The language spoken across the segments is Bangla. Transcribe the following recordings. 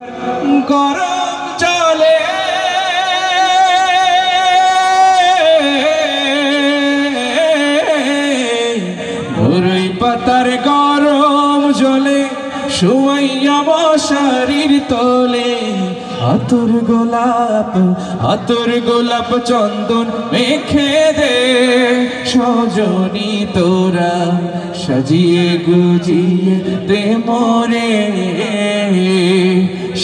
গরম জলে বরই পাতার গরম জলে শুয়াইয়া মশারির তলে আতর গোলাপ চন্দন মেখে দে সজনী তোরা সাজিয়ে গুজিয়ে দে মোরে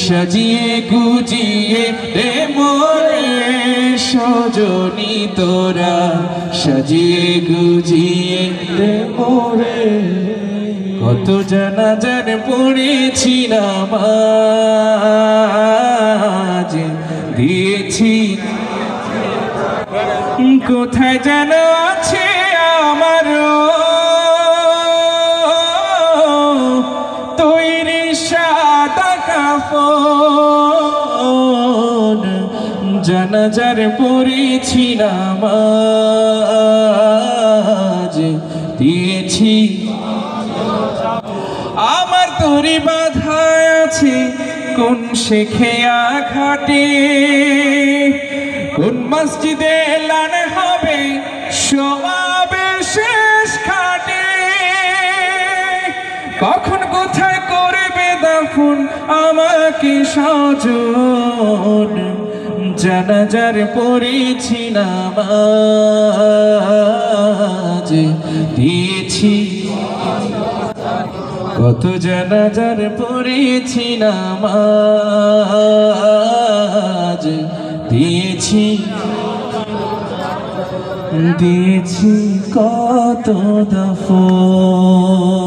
সাজিয়ে গুজিয়ে দে মোরে সজনী তোরা সাজিয়ে গুজিয়ে দে মোরে কত জানাজার পড়েছি নামাজ দিয়েছি কোথায় যেন আছে আমার তৈরি সাদা কাফন জানাজার পড়েছি নামাজ দিয়েছি আমার তোরি বাধা আছে কোন শেখেয়া ঘাটে কোন মসজিদে এলান হবে সমাবে শেষ ঘাটে কখন কোথায় করবে দাফন আমাকে সজন জানাজার পড়েছি নামাজ দিয়েছি কত জানাজার পড়েছি নামাজ দিয়েছি কত দফন।